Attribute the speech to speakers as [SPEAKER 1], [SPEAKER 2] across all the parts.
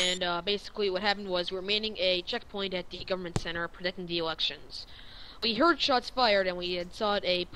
[SPEAKER 1] and basically what happened was we were manning a checkpoint at the government center protecting the elections. We heard shots fired, and we had saw a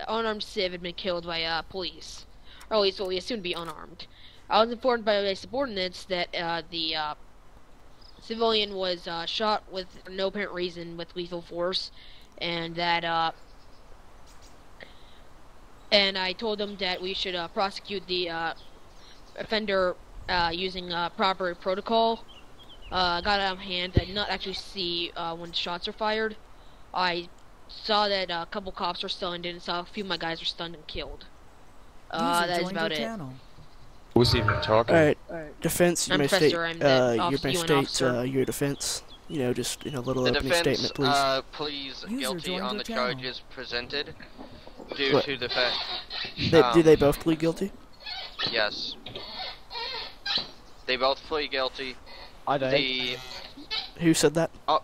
[SPEAKER 1] unarmed civ had been killed by police, or at least what we assumed to be unarmed. I was informed by my subordinates that the civilian was shot with no apparent reason with lethal force, and that and I told them that we should prosecute the offender using proper protocol. Got out of hand. I did not actually see when shots were fired. I saw that a couple cops were stunned, and saw a few of my guys were stunned and killed. That is about it.
[SPEAKER 2] Who's even talking?
[SPEAKER 3] Alright, defense, you may state,
[SPEAKER 1] your
[SPEAKER 3] your defense. You know, just in a little opening statement, please.
[SPEAKER 4] Please guilty on the charges presented due
[SPEAKER 3] What?
[SPEAKER 4] to the fact...
[SPEAKER 3] Do they both plead guilty?
[SPEAKER 4] Yes. They both plead guilty.
[SPEAKER 5] I don't.
[SPEAKER 3] Who said that?
[SPEAKER 4] Oh,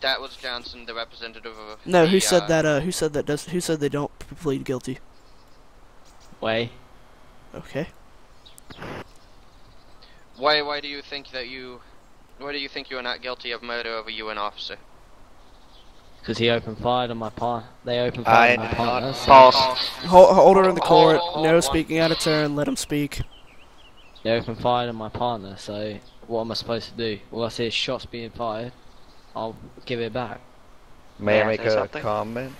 [SPEAKER 4] that was Johnson, the representative of
[SPEAKER 3] No, who said that, who said they don't plead guilty?
[SPEAKER 5] Way.
[SPEAKER 3] Okay.
[SPEAKER 4] Why do you think that you... Why do you think you are not guilty of murder of a UN officer?
[SPEAKER 5] Because he opened fire on my partner. They opened fire on my partner. So
[SPEAKER 6] False.
[SPEAKER 3] Hold her in the court. No speaking out of turn. Let him speak.
[SPEAKER 5] they opened fire on my partner, so what am I supposed to do? Well, I see shots being fired. I'll give it back.
[SPEAKER 6] May I make a comment?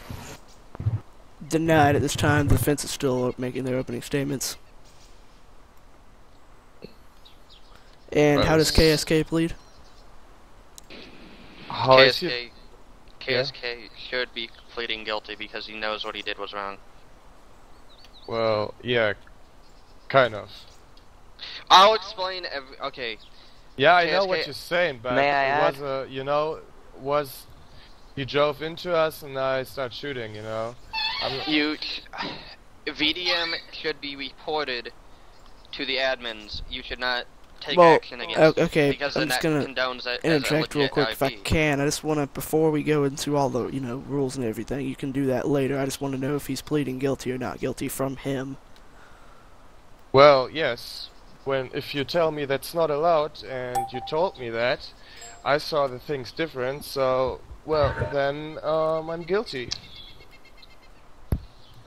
[SPEAKER 3] Denied at this time. The defense is still making their opening statements. And how does KSK plead?
[SPEAKER 4] KSK should be pleading guilty because he knows what he did was wrong.
[SPEAKER 2] Well, yeah, kind of.
[SPEAKER 4] I'll explain okay.
[SPEAKER 2] Yeah, I
[SPEAKER 4] KSK
[SPEAKER 2] know what you're saying, but
[SPEAKER 6] May I
[SPEAKER 2] it was you know, he drove into us and I start shooting, you know.
[SPEAKER 4] VDM should be reported to the admins. You should not take
[SPEAKER 3] Well,
[SPEAKER 4] action against
[SPEAKER 3] okay,
[SPEAKER 4] because
[SPEAKER 3] I'm
[SPEAKER 4] then
[SPEAKER 3] just
[SPEAKER 4] that
[SPEAKER 3] gonna
[SPEAKER 4] condones it as a
[SPEAKER 3] interject real
[SPEAKER 4] legit
[SPEAKER 3] quick if I
[SPEAKER 4] IP.
[SPEAKER 3] can. I just want to, before we go into all the, rules and everything, you can do that later. I just want to know if he's pleading guilty or not guilty from him.
[SPEAKER 2] Well, yes. If you tell me that's not allowed, and you told me that, I saw the things different, so, well, then, I'm guilty.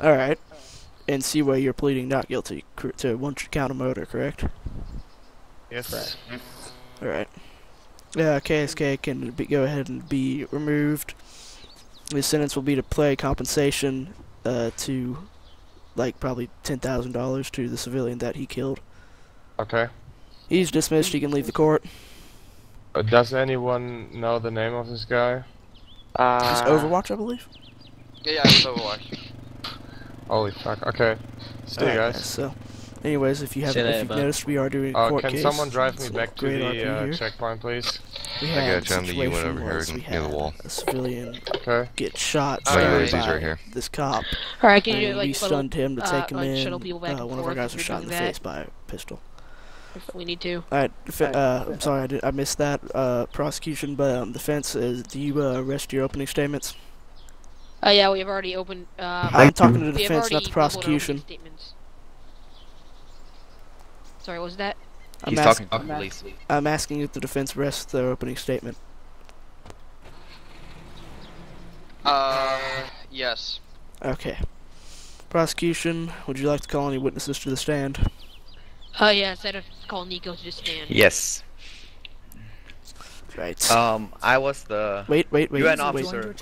[SPEAKER 3] Alright. And see where you're pleading not guilty to one count of murder, correct?
[SPEAKER 2] Yes.
[SPEAKER 3] Alright. KSK can go ahead and be removed. His sentence will be to pay compensation to, like, probably $10,000 to the civilian that he killed.
[SPEAKER 2] Okay.
[SPEAKER 3] He's dismissed. He can leave the court.
[SPEAKER 2] Does anyone know the name of this guy?
[SPEAKER 3] It's Overwatch, I believe.
[SPEAKER 4] Yeah, it was Overwatch.
[SPEAKER 2] Holy fuck. Okay. See you guys.
[SPEAKER 3] So, anyways, if you've noticed, we are doing a court
[SPEAKER 2] can
[SPEAKER 3] case.
[SPEAKER 2] someone drive me back to
[SPEAKER 3] great
[SPEAKER 2] the
[SPEAKER 3] RP
[SPEAKER 2] checkpoint, please?
[SPEAKER 3] We
[SPEAKER 7] I
[SPEAKER 3] had
[SPEAKER 7] got John, the you went over here near the wall.
[SPEAKER 3] A civilian
[SPEAKER 2] Okay.
[SPEAKER 3] get shot
[SPEAKER 7] Oh, yeah, he's
[SPEAKER 3] by
[SPEAKER 7] right here.
[SPEAKER 3] this cop.
[SPEAKER 1] Alright, can you
[SPEAKER 3] And
[SPEAKER 1] like
[SPEAKER 3] we stunned him to take him
[SPEAKER 1] like,
[SPEAKER 3] in.
[SPEAKER 1] shuttle people back and
[SPEAKER 3] One of our
[SPEAKER 1] forth
[SPEAKER 3] guys
[SPEAKER 1] if
[SPEAKER 3] was
[SPEAKER 1] you're
[SPEAKER 3] shot in the
[SPEAKER 1] doing
[SPEAKER 3] face by a pistol.
[SPEAKER 1] If we need to.
[SPEAKER 3] Alright, I'm sorry, I missed that. Prosecution, but defense, do you rest your opening statements?
[SPEAKER 1] Yeah, we have already opened.
[SPEAKER 3] I'm talking to the
[SPEAKER 1] we have
[SPEAKER 3] defense,
[SPEAKER 1] already
[SPEAKER 3] not the
[SPEAKER 1] leveled our opening
[SPEAKER 3] prosecution.
[SPEAKER 1] statements. Sorry, what was that?
[SPEAKER 7] He's talking about police.
[SPEAKER 3] I'm asking if the defense rests their opening statement.
[SPEAKER 4] Yes.
[SPEAKER 3] Okay. Prosecution, would you like to call any witnesses to the stand?
[SPEAKER 1] Yeah, instead of call Nico to just stand.
[SPEAKER 6] Yes.
[SPEAKER 3] Right.
[SPEAKER 6] I was the
[SPEAKER 3] Wait.
[SPEAKER 6] UN officer.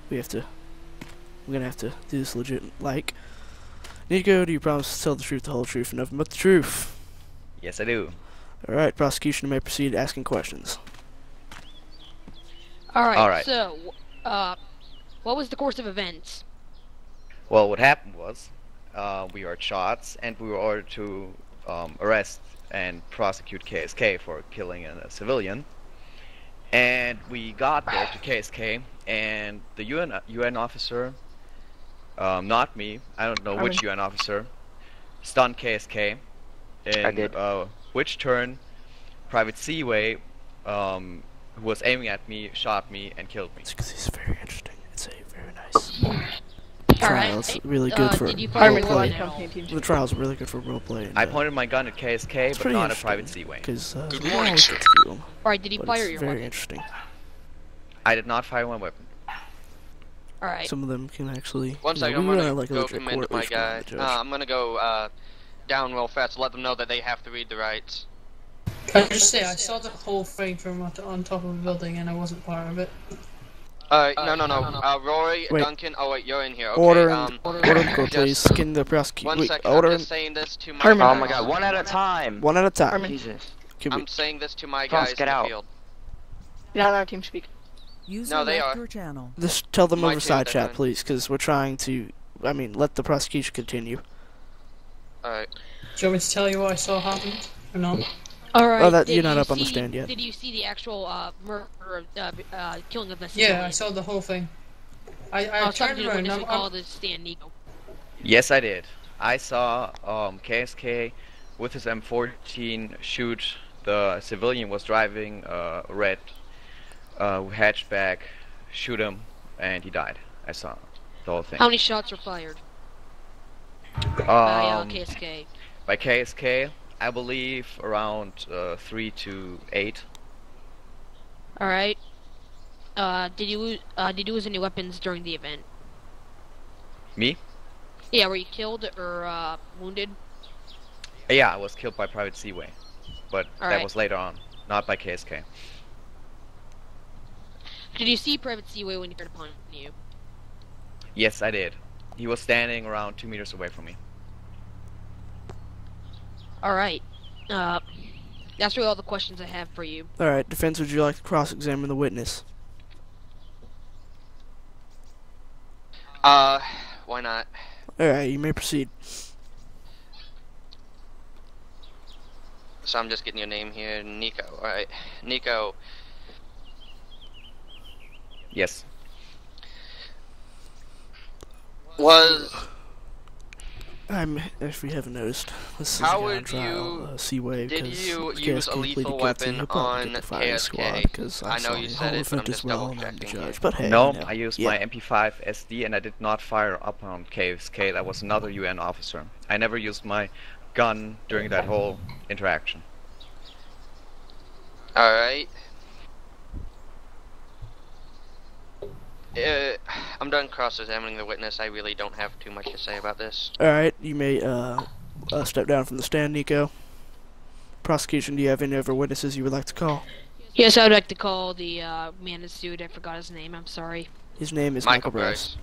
[SPEAKER 3] We're gonna have to do this legit. Like, Nico, do you promise to tell the truth, the whole truth, and nothing but the truth?
[SPEAKER 6] Yes, I do.
[SPEAKER 3] Alright, prosecution may proceed asking questions.
[SPEAKER 1] Alright, so, what was the course of events?
[SPEAKER 6] Well, what happened was, we heard shots, and we were ordered to arrest and prosecute KSK for killing a civilian. And we got there to KSK, and the UN officer, not me, I don't know which UN officer, stunned KSK. In which turn, Private Seaway, who was aiming at me, shot me and killed me.
[SPEAKER 3] It's because he's very interesting. It's a very nice. trials really good for
[SPEAKER 1] did you fire your
[SPEAKER 3] roleplay.
[SPEAKER 1] weapon at all?
[SPEAKER 3] The trials are really good for roleplay.
[SPEAKER 6] I pointed my gun at KSK, but not at Private Seaway.
[SPEAKER 3] Because
[SPEAKER 8] Good
[SPEAKER 3] we
[SPEAKER 8] morning,
[SPEAKER 3] always
[SPEAKER 8] sir.
[SPEAKER 3] get to do 'em,
[SPEAKER 1] Alright, did he
[SPEAKER 3] but
[SPEAKER 1] fire
[SPEAKER 3] it's
[SPEAKER 1] your
[SPEAKER 3] very
[SPEAKER 1] weapon?
[SPEAKER 3] interesting.
[SPEAKER 6] I did not fire my weapon.
[SPEAKER 1] Alright.
[SPEAKER 3] Some of them can actually.
[SPEAKER 4] One
[SPEAKER 3] you know,
[SPEAKER 4] second, I'm
[SPEAKER 3] we
[SPEAKER 4] gonna
[SPEAKER 3] run like a
[SPEAKER 4] go
[SPEAKER 3] legit
[SPEAKER 4] command
[SPEAKER 3] court,
[SPEAKER 4] my
[SPEAKER 3] we follow
[SPEAKER 4] guy.
[SPEAKER 3] the judge.
[SPEAKER 4] I'm gonna go down real fast to let them know that they have to read the rights.
[SPEAKER 9] Can I just say, I saw the whole thing from on top of a building and I wasn't part of it.
[SPEAKER 4] No. Rory,
[SPEAKER 3] Wait.
[SPEAKER 4] Duncan. Oh wait, you're in here. Okay.
[SPEAKER 3] Order in court, please.
[SPEAKER 4] just
[SPEAKER 3] Can the prosecutor.
[SPEAKER 4] one
[SPEAKER 3] Wait,
[SPEAKER 4] second.
[SPEAKER 3] order
[SPEAKER 4] I'm
[SPEAKER 3] in.
[SPEAKER 4] just saying this to my.
[SPEAKER 10] Oh
[SPEAKER 4] guys.
[SPEAKER 10] my god, one at a time.
[SPEAKER 3] One at a time.
[SPEAKER 10] Jesus.
[SPEAKER 3] Can we,
[SPEAKER 4] I'm saying this to my
[SPEAKER 10] Cross,
[SPEAKER 4] guys
[SPEAKER 10] get
[SPEAKER 4] in the
[SPEAKER 10] out.
[SPEAKER 4] field.
[SPEAKER 10] You're not on our team speak.
[SPEAKER 4] No, they are.
[SPEAKER 3] just tell them
[SPEAKER 4] My
[SPEAKER 3] over side
[SPEAKER 4] team,
[SPEAKER 3] chat,
[SPEAKER 4] Declan.
[SPEAKER 3] please, because we're trying to. I mean, let the prosecution continue.
[SPEAKER 4] Alright.
[SPEAKER 9] Do you want me to tell you what I saw happen? Or not?
[SPEAKER 1] Alright.
[SPEAKER 3] Oh, that-
[SPEAKER 1] did
[SPEAKER 3] you're not
[SPEAKER 1] you
[SPEAKER 3] up on the
[SPEAKER 1] see-
[SPEAKER 3] stand yet.
[SPEAKER 1] Did you see the actual murder, killing of the
[SPEAKER 9] Yeah,
[SPEAKER 1] civilian?
[SPEAKER 9] I saw the whole thing. I
[SPEAKER 1] I was talking
[SPEAKER 9] turned
[SPEAKER 1] to the
[SPEAKER 9] around.
[SPEAKER 1] witness and called the stand Nico.
[SPEAKER 6] Yes, I did. I saw KSK with his M14 shoot the civilian was driving a red hatchback, shoot him, and he died. I saw the whole thing.
[SPEAKER 1] How many shots were fired by KSK?
[SPEAKER 6] By KSK, I believe around 3 to 8.
[SPEAKER 1] Alright. Did you lose any weapons during the event?
[SPEAKER 6] Me?
[SPEAKER 1] Yeah, were you killed or wounded?
[SPEAKER 6] Yeah, I was killed by Private Seaway, but that
[SPEAKER 1] Alright.
[SPEAKER 6] was later on, not by KSK.
[SPEAKER 1] Did you see Private Seaway when he turned upon you?
[SPEAKER 6] Yes, I did. He was standing around 2 meters away from me.
[SPEAKER 1] Alright. That's really all the questions I have for you.
[SPEAKER 3] Alright, defense, would you like to cross-examine the witness?
[SPEAKER 4] Why not?
[SPEAKER 3] Alright, you may proceed.
[SPEAKER 4] So I'm just getting your name here, Nico. Alright. Nico.
[SPEAKER 6] Yes.
[SPEAKER 3] If we haven't noticed, this is
[SPEAKER 4] How
[SPEAKER 3] a guy on
[SPEAKER 4] would
[SPEAKER 3] trial, Seaway,
[SPEAKER 4] did
[SPEAKER 3] because
[SPEAKER 4] you
[SPEAKER 3] the
[SPEAKER 4] use
[SPEAKER 3] KSK
[SPEAKER 4] a
[SPEAKER 3] pleaded
[SPEAKER 4] lethal
[SPEAKER 3] guilty.
[SPEAKER 4] weapon
[SPEAKER 3] He'll probably
[SPEAKER 4] on
[SPEAKER 3] get the firing
[SPEAKER 4] KSK?
[SPEAKER 3] squad, because
[SPEAKER 4] I know
[SPEAKER 3] saw
[SPEAKER 4] you
[SPEAKER 3] the
[SPEAKER 4] said
[SPEAKER 3] whole
[SPEAKER 4] it, but I'm
[SPEAKER 3] event as
[SPEAKER 4] just
[SPEAKER 3] well, and I'm the
[SPEAKER 4] double-checking
[SPEAKER 3] judge.
[SPEAKER 4] here.
[SPEAKER 3] But hey,
[SPEAKER 6] No,
[SPEAKER 3] you know,
[SPEAKER 6] I used
[SPEAKER 3] yeah.
[SPEAKER 6] my MP5 SD and I did not fire up on KSK. That was another UN officer. I never used my gun during that whole interaction.
[SPEAKER 4] Alright. I'm done cross-examining the witness. I really don't have too much to say about this.
[SPEAKER 3] Alright, you may step down from the stand, Nico. Prosecution, do you have any other witnesses you would like to call?
[SPEAKER 1] Yes, I would like to call the man in the suit. I forgot his name. I'm sorry.
[SPEAKER 3] His name is
[SPEAKER 4] Michael
[SPEAKER 3] Bryce.
[SPEAKER 4] Bryce.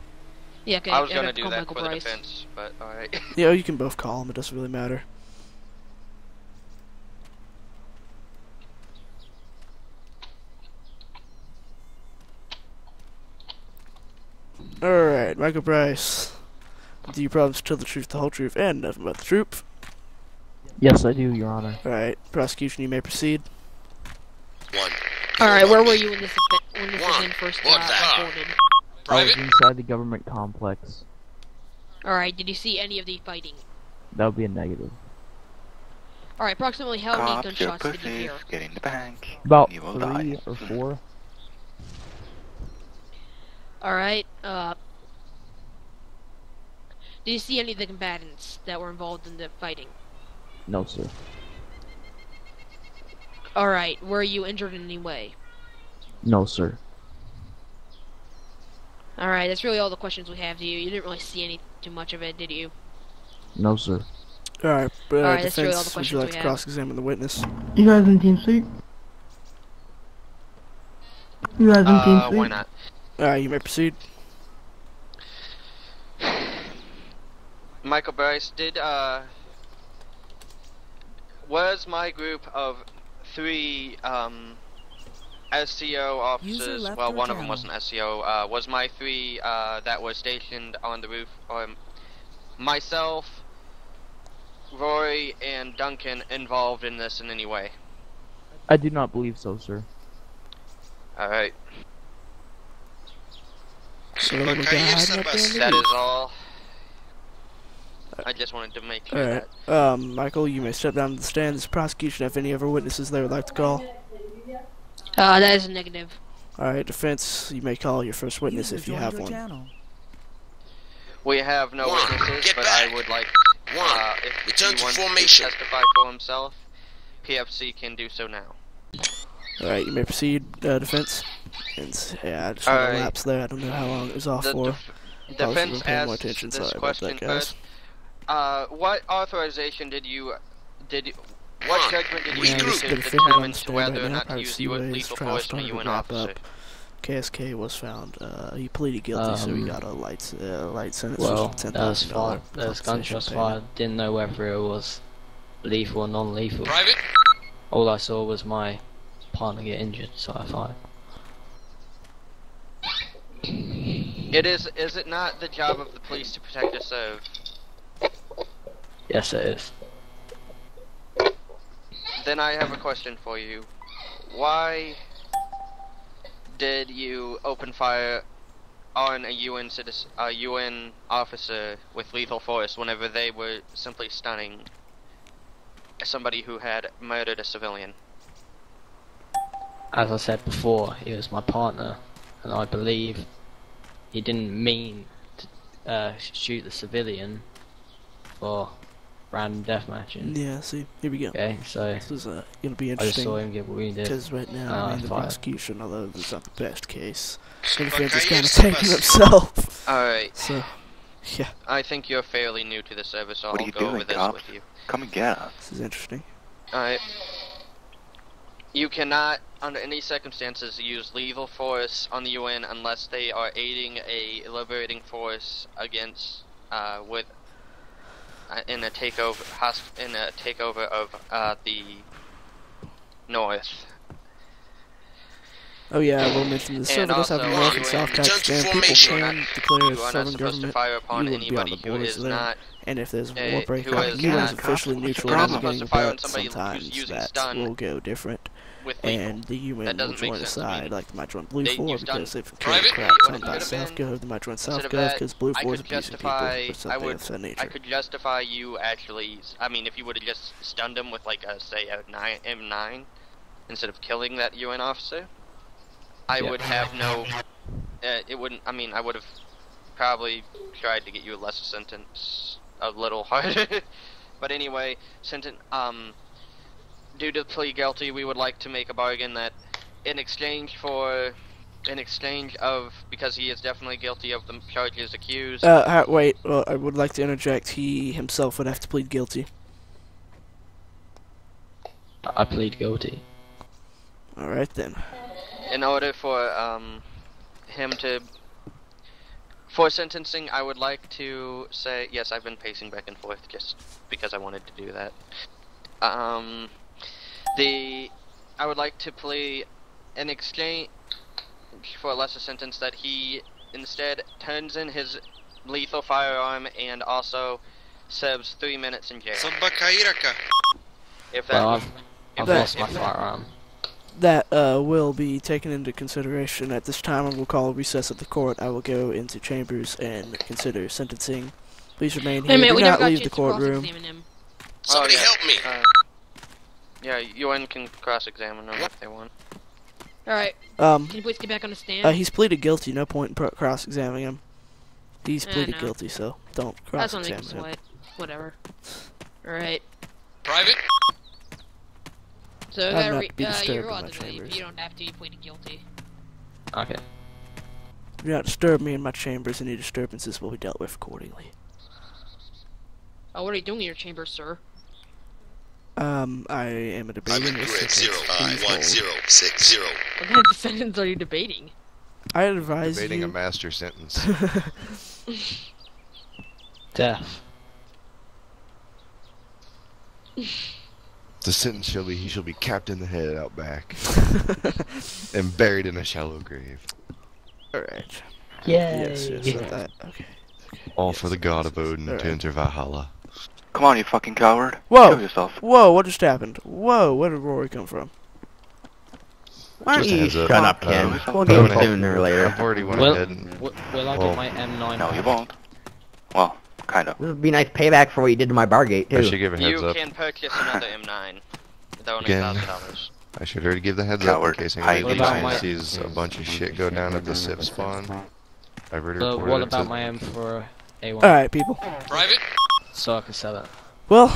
[SPEAKER 1] Yeah, okay.
[SPEAKER 4] I was
[SPEAKER 1] I'd
[SPEAKER 4] gonna
[SPEAKER 1] like to
[SPEAKER 4] do
[SPEAKER 1] call
[SPEAKER 4] that
[SPEAKER 1] Michael
[SPEAKER 4] for the
[SPEAKER 1] Bryce.
[SPEAKER 4] defense, but alright.
[SPEAKER 3] Yeah, you can both call him. It doesn't really matter. Alright, Michael Bryce. Do you promise to tell the truth, the whole truth, and nothing but the truth?
[SPEAKER 10] Yes, I do, Your Honor.
[SPEAKER 3] Alright, prosecution, you may proceed.
[SPEAKER 1] Alright, where were you when this event first
[SPEAKER 8] What's that?
[SPEAKER 1] unfolded?
[SPEAKER 10] I was
[SPEAKER 8] Private?
[SPEAKER 10] inside the government complex.
[SPEAKER 1] Alright, did you see any of the fighting?
[SPEAKER 10] That would be a negative.
[SPEAKER 1] Alright, approximately how many
[SPEAKER 11] Cop your
[SPEAKER 1] gunshots did you
[SPEAKER 11] pussy,
[SPEAKER 1] hear?
[SPEAKER 11] get in the bank.
[SPEAKER 10] About
[SPEAKER 11] You will
[SPEAKER 10] 3
[SPEAKER 11] die.
[SPEAKER 10] or 4.
[SPEAKER 1] Alright, did you see any of the combatants that were involved in the fighting?
[SPEAKER 10] No, sir.
[SPEAKER 1] Alright, were you injured in any way?
[SPEAKER 10] No, sir.
[SPEAKER 1] Alright, that's really all the questions we have to you. You didn't really see any too much of it, did you?
[SPEAKER 10] No, sir.
[SPEAKER 3] Alright,
[SPEAKER 1] Alright, that's really all the
[SPEAKER 3] defense, would you
[SPEAKER 1] questions
[SPEAKER 3] like
[SPEAKER 1] we
[SPEAKER 3] to
[SPEAKER 1] have.
[SPEAKER 3] cross-examine the witness?
[SPEAKER 12] You guys in team sleep? You guys in team sleep?
[SPEAKER 4] Why not?
[SPEAKER 3] Alright, you may proceed.
[SPEAKER 4] Michael Bryce, was my group of 3, SCO officers, well, one of them wasn't SCO, was my 3, that was stationed on the roof, myself, Rory, and Duncan involved in this in any way?
[SPEAKER 10] I do not believe so, sir.
[SPEAKER 4] Alright,
[SPEAKER 3] So the little
[SPEAKER 8] Okay,
[SPEAKER 3] guy
[SPEAKER 8] yes,
[SPEAKER 3] hiding up there in the
[SPEAKER 4] that
[SPEAKER 3] roof.
[SPEAKER 4] is all. I just wanted to make sure
[SPEAKER 3] Alright,
[SPEAKER 4] that.
[SPEAKER 3] Michael, you may step down to the stand. Does the prosecution have any other witnesses they would like to call?
[SPEAKER 1] That is a negative.
[SPEAKER 3] Alright, defense, you may call your first witness if you have one.
[SPEAKER 4] We have no witnesses, but I would like, if
[SPEAKER 8] Return
[SPEAKER 4] he
[SPEAKER 8] to
[SPEAKER 4] wants
[SPEAKER 8] formation.
[SPEAKER 4] to testify for himself, PFC can do so now.
[SPEAKER 3] Alright, you may proceed, defense. And, yeah, I just had a lapse there. I don't know how long it was off for.
[SPEAKER 4] Defense
[SPEAKER 3] paying more
[SPEAKER 4] asked
[SPEAKER 3] attention.
[SPEAKER 4] this
[SPEAKER 3] Sorry about
[SPEAKER 4] question
[SPEAKER 3] that, guys.
[SPEAKER 4] first. What authorization did you, what judgment did you
[SPEAKER 3] Yeah,
[SPEAKER 4] use
[SPEAKER 3] just
[SPEAKER 4] to
[SPEAKER 3] gonna figure it
[SPEAKER 4] determine
[SPEAKER 3] out
[SPEAKER 4] whether
[SPEAKER 3] right
[SPEAKER 4] or
[SPEAKER 3] now.
[SPEAKER 4] not to
[SPEAKER 3] Private
[SPEAKER 4] use
[SPEAKER 3] COA's
[SPEAKER 4] lethal
[SPEAKER 3] trial
[SPEAKER 4] force on a
[SPEAKER 3] started to
[SPEAKER 4] UN
[SPEAKER 3] wrap
[SPEAKER 4] officer?
[SPEAKER 3] up. KSK was found, he pleaded guilty, so he got a light sentence.
[SPEAKER 5] Well,
[SPEAKER 3] for
[SPEAKER 5] that was fine.
[SPEAKER 3] $10,000
[SPEAKER 5] There was gunshots
[SPEAKER 3] compensation
[SPEAKER 5] fired. Didn't know whether it was lethal or non-lethal.
[SPEAKER 8] Private?
[SPEAKER 5] All I saw was my partner get injured, so I fired.
[SPEAKER 4] Is it not the job of the police to protect or serve?
[SPEAKER 5] Yes, it is.
[SPEAKER 4] Then I have a question for you. Why did you open fire on a UN officer with lethal force whenever they were simply stunning somebody who had murdered a civilian?
[SPEAKER 5] As I said before, he was my partner, and I believe he didn't mean to shoot the civilian for random deathmatching.
[SPEAKER 3] Yeah, see, here we go.
[SPEAKER 5] Okay, so
[SPEAKER 3] this is gonna be
[SPEAKER 5] I just
[SPEAKER 3] interesting.
[SPEAKER 5] saw him get wounded.
[SPEAKER 3] Because right now, in the
[SPEAKER 5] fired.
[SPEAKER 3] prosecution, although it's not the best case, the defense is kind of taking himself.
[SPEAKER 4] Alright.
[SPEAKER 3] So, yeah.
[SPEAKER 4] I think you're fairly new to the service, so
[SPEAKER 11] What are
[SPEAKER 4] I'll
[SPEAKER 11] you
[SPEAKER 4] go
[SPEAKER 11] doing,
[SPEAKER 4] over this
[SPEAKER 11] cop?
[SPEAKER 4] with you.
[SPEAKER 11] Come and get us.
[SPEAKER 3] This is interesting.
[SPEAKER 4] Alright. You cannot, under any circumstances, use lethal force on the UN unless they are aiding a liberating force against, in a takeover of the North.
[SPEAKER 3] Oh yeah, I will mention the server does have a North and South Pakistan. People can declare a sovereign government. You would be on the borders there. And if there's a war breakout, the UN is officially neutral in the beginning, but sometimes that will go different. And the UN will join a side, like they might join Blue 4 because they've killed crap ton by South Gov, they might join South Gov because Blue 4 is a piece of people or something of that nature.
[SPEAKER 4] I could justify you actually, I mean, if you would have just stunned him with like a, say, a M9 instead of killing that UN officer, I would have no, it wouldn't, I mean, I would have probably tried to get you a lesser sentence, a little harder. But anyway, due to plea guilty, we would like to make a bargain that in exchange of, because he is definitely guilty of the charges accused.
[SPEAKER 3] Wait, well, I would like to interject, he himself would have to plead guilty.
[SPEAKER 5] I plead guilty.
[SPEAKER 3] Alright then.
[SPEAKER 4] In order for for sentencing, I would like to say, yes, I've been pacing back and forth just because I wanted to do that. I would like to plea in exchange for a lesser sentence that he instead turns in his lethal firearm and also serves 3 minutes in jail. If that,
[SPEAKER 5] well, I've lost my firearm.
[SPEAKER 3] That will be taken into consideration at this time, and we'll call a recess at the court. I will go into chambers and consider sentencing. Please remain here. Do not leave the courtroom.
[SPEAKER 8] Somebody help me!
[SPEAKER 4] Yeah, UN can cross-examine them if they want.
[SPEAKER 1] Alright. Can you please get back on the stand?
[SPEAKER 3] He's pleaded guilty. No point in cross-examining him. He's pleaded guilty, so don't cross-examine him.
[SPEAKER 1] Sweat. Whatever. Alright.
[SPEAKER 8] Private?
[SPEAKER 1] So
[SPEAKER 3] I'm not to be disturbed
[SPEAKER 1] you're
[SPEAKER 3] in my
[SPEAKER 1] allowed to leave.
[SPEAKER 3] chambers.
[SPEAKER 1] You don't have to. You pleaded guilty.
[SPEAKER 5] Okay.
[SPEAKER 3] Do not disturb me in my chambers. Any disturbances will be dealt with accordingly.
[SPEAKER 1] Oh, what are you doing in your chamber, sir?
[SPEAKER 3] I am a debating.
[SPEAKER 8] I'm incorrect. 0I1060.
[SPEAKER 1] What kind of sentence are you debating?
[SPEAKER 3] I advise
[SPEAKER 7] Debating
[SPEAKER 3] you.
[SPEAKER 7] a master sentence.
[SPEAKER 5] Death.
[SPEAKER 7] The sentence shall be he shall be capped in the head out back and buried in a shallow grave.
[SPEAKER 3] Alright.
[SPEAKER 5] Yay!
[SPEAKER 3] Yes, that. Okay.
[SPEAKER 7] All for the god of Odin to enter Valhalla.
[SPEAKER 11] Come on, you fucking coward.
[SPEAKER 3] Whoa!
[SPEAKER 11] Kill yourself.
[SPEAKER 3] Whoa! What just happened? Whoa! Where did Rory come from?
[SPEAKER 13] Why don't
[SPEAKER 7] Just a
[SPEAKER 13] you
[SPEAKER 7] heads up.
[SPEAKER 13] shut up, Ken? We'll
[SPEAKER 7] I
[SPEAKER 13] get him
[SPEAKER 7] went
[SPEAKER 13] sooner or later.
[SPEAKER 7] I've already went
[SPEAKER 5] Will
[SPEAKER 7] ahead and...
[SPEAKER 5] will I get my M9?
[SPEAKER 11] No, you won't. Well, kind of.
[SPEAKER 13] This would be nice payback for what you did to my bar gate, too.
[SPEAKER 7] I should give a heads
[SPEAKER 4] You
[SPEAKER 7] up.
[SPEAKER 4] can purchase another M9. They're only
[SPEAKER 7] Again.
[SPEAKER 4] $1,000.
[SPEAKER 7] I should already give the heads
[SPEAKER 11] Coward.
[SPEAKER 7] up in case
[SPEAKER 11] What
[SPEAKER 7] anybody
[SPEAKER 5] about my-
[SPEAKER 7] sees a bunch of shit go down at the SIP spawn. I've already
[SPEAKER 5] So
[SPEAKER 7] reported
[SPEAKER 5] what
[SPEAKER 7] it
[SPEAKER 5] about
[SPEAKER 7] to...
[SPEAKER 5] my M4 A1.
[SPEAKER 3] Alright, people.
[SPEAKER 8] Private.
[SPEAKER 5] So I can sell it.
[SPEAKER 3] Well,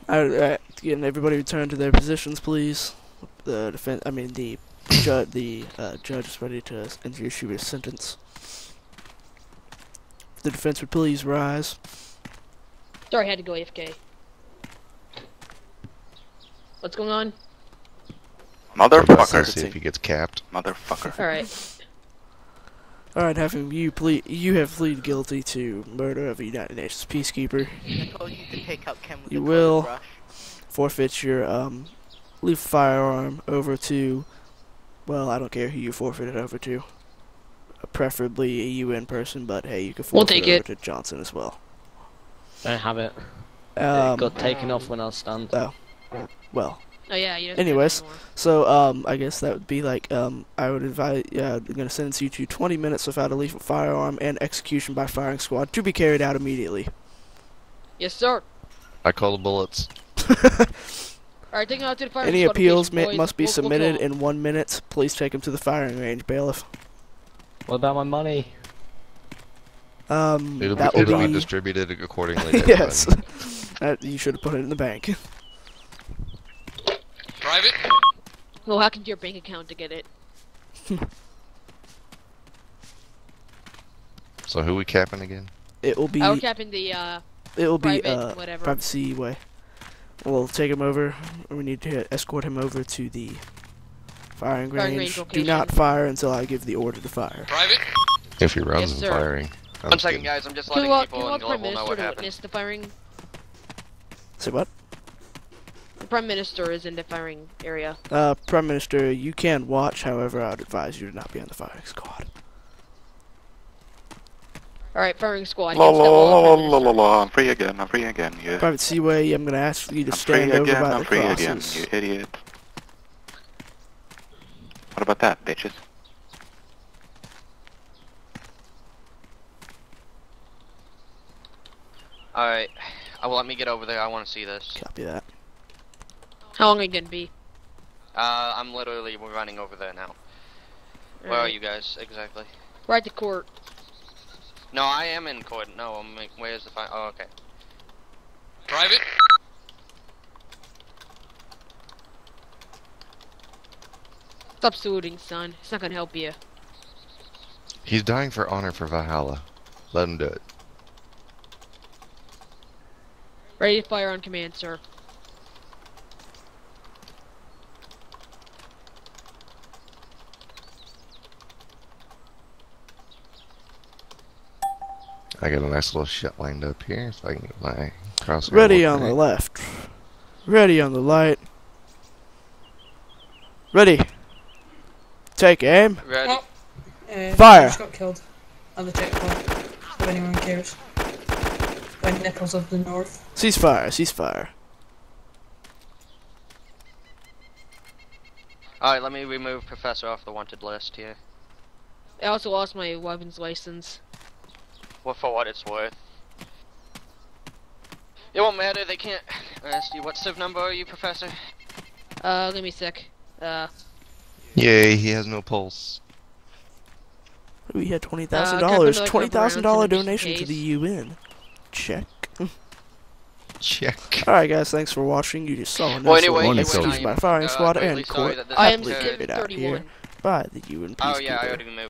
[SPEAKER 3] again, everybody return to their positions, please. The judge is ready to issue his sentence. The defense would please rise.
[SPEAKER 1] Sorry, I had to go AFK. What's going on?
[SPEAKER 11] Motherfucker.
[SPEAKER 7] See if he gets capped.
[SPEAKER 11] Motherfucker.
[SPEAKER 1] Alright.
[SPEAKER 3] Alright, you have pleaded guilty to murder of a United Nations peacekeeper. You will forfeit your leave firearm over to, well, I don't care who you forfeit it over to. Preferably a UN person, but hey, you can forfeit it over to Johnson as well.
[SPEAKER 5] Don't have it. It got taken off when I was stunned.
[SPEAKER 3] Oh, well.
[SPEAKER 1] Oh yeah, you don't
[SPEAKER 3] anyways, so I guess that would be like I would advise. I'm gonna sentence you to 20 minutes without a lethal firearm and execution by firing squad to be carried out immediately.
[SPEAKER 1] Yes, sir.
[SPEAKER 7] I call the bullets.
[SPEAKER 1] Alright, taking out to the firing
[SPEAKER 3] Any
[SPEAKER 1] squad
[SPEAKER 3] appeals
[SPEAKER 1] location, boys.
[SPEAKER 3] must be
[SPEAKER 1] We'll
[SPEAKER 3] submitted
[SPEAKER 1] go.
[SPEAKER 3] in 1 minute. Please take them to the firing range, bailiff.
[SPEAKER 5] What about my money?
[SPEAKER 7] It'll
[SPEAKER 3] that
[SPEAKER 7] be
[SPEAKER 3] will be
[SPEAKER 7] distributed accordingly.
[SPEAKER 3] yes. You should have put it in the bank.
[SPEAKER 8] Private.
[SPEAKER 1] We'll hack into your bank account to get it.
[SPEAKER 7] So who we capping again?
[SPEAKER 3] It will be.
[SPEAKER 1] We're capping the
[SPEAKER 3] It will be
[SPEAKER 1] private, whatever.
[SPEAKER 3] private C way. We'll take him over. We need to escort him over to the firing range. Do
[SPEAKER 1] location.
[SPEAKER 3] not fire until I give the order to fire.
[SPEAKER 8] Private.
[SPEAKER 7] If he runs
[SPEAKER 1] Yes,
[SPEAKER 7] and
[SPEAKER 1] sir.
[SPEAKER 7] firing.
[SPEAKER 4] One second, guys. I'm just
[SPEAKER 1] Can
[SPEAKER 4] letting
[SPEAKER 1] we
[SPEAKER 4] people
[SPEAKER 1] allow
[SPEAKER 4] in
[SPEAKER 1] the Prime
[SPEAKER 4] Global know
[SPEAKER 1] Minister
[SPEAKER 4] what
[SPEAKER 1] to
[SPEAKER 4] happened.
[SPEAKER 1] witness the firing?
[SPEAKER 3] Say what?
[SPEAKER 1] The Prime Minister is in the firing area.
[SPEAKER 3] Prime Minister, you can watch. However, I would advise you to not be on the firing squad.
[SPEAKER 1] Alright, firing squad.
[SPEAKER 11] La
[SPEAKER 1] Against
[SPEAKER 11] la
[SPEAKER 1] the
[SPEAKER 11] la
[SPEAKER 1] wall,
[SPEAKER 11] la
[SPEAKER 1] Prime
[SPEAKER 11] la la
[SPEAKER 1] Minister.
[SPEAKER 11] la. I'm free again. I'm free again. Yeah.
[SPEAKER 3] Private Seaway, I'm gonna ask you to
[SPEAKER 11] I'm
[SPEAKER 3] stand
[SPEAKER 11] free
[SPEAKER 3] over
[SPEAKER 11] again.
[SPEAKER 3] by
[SPEAKER 11] I'm
[SPEAKER 3] the
[SPEAKER 11] free again.
[SPEAKER 3] crosses.
[SPEAKER 11] You idiot. What about that, bitches?
[SPEAKER 4] Alright. Well, let me get over there. I want to see this.
[SPEAKER 3] Copy that.
[SPEAKER 1] How long are you gonna be?
[SPEAKER 4] I'm literally running over there now. Where are you guys exactly?
[SPEAKER 1] Right to court.
[SPEAKER 4] No, I am in court. No, where's the fire? Oh, okay.
[SPEAKER 8] Private.
[SPEAKER 1] Stop saluting, son. It's not gonna help you.
[SPEAKER 7] He's dying for honor for Valhalla. Let him do it.
[SPEAKER 1] Ready to fire on command, sir.
[SPEAKER 7] I got a nice little shot lined up here, if I can get my crosshair.
[SPEAKER 3] Ready on
[SPEAKER 7] working
[SPEAKER 3] the
[SPEAKER 7] right.
[SPEAKER 3] left. Ready on the light. Ready. Take aim.
[SPEAKER 4] Ready.
[SPEAKER 3] Fire.
[SPEAKER 9] I just got killed at the checkpoint, if anyone cares. By Nichols of the North.
[SPEAKER 3] Ceasefire. Ceasefire.
[SPEAKER 4] Alright, let me remove Professor off the wanted list here.
[SPEAKER 1] I also lost my weapons license.
[SPEAKER 4] Well, for what it's worth. It won't matter, they can't arrest you. What civ number are you, Professor?
[SPEAKER 1] Give me a sec.
[SPEAKER 7] Yay, he has no pulse.
[SPEAKER 3] We had $20,000.
[SPEAKER 1] Captain,
[SPEAKER 3] $20,000
[SPEAKER 1] like,
[SPEAKER 3] donation to
[SPEAKER 1] case.
[SPEAKER 3] the UN. Check.
[SPEAKER 7] Check.
[SPEAKER 3] Alright guys, thanks for watching. You just saw a
[SPEAKER 4] Well,
[SPEAKER 3] nice
[SPEAKER 4] anyway,
[SPEAKER 3] little
[SPEAKER 10] you
[SPEAKER 3] execution
[SPEAKER 10] were-
[SPEAKER 3] by firing squad
[SPEAKER 4] greatly
[SPEAKER 3] and
[SPEAKER 4] sorry
[SPEAKER 3] court
[SPEAKER 4] that this
[SPEAKER 1] I am
[SPEAKER 4] happened.
[SPEAKER 3] carried out here
[SPEAKER 1] 31.
[SPEAKER 3] by the UN
[SPEAKER 4] Oh yeah, I
[SPEAKER 3] Peacekeeper.
[SPEAKER 4] already removed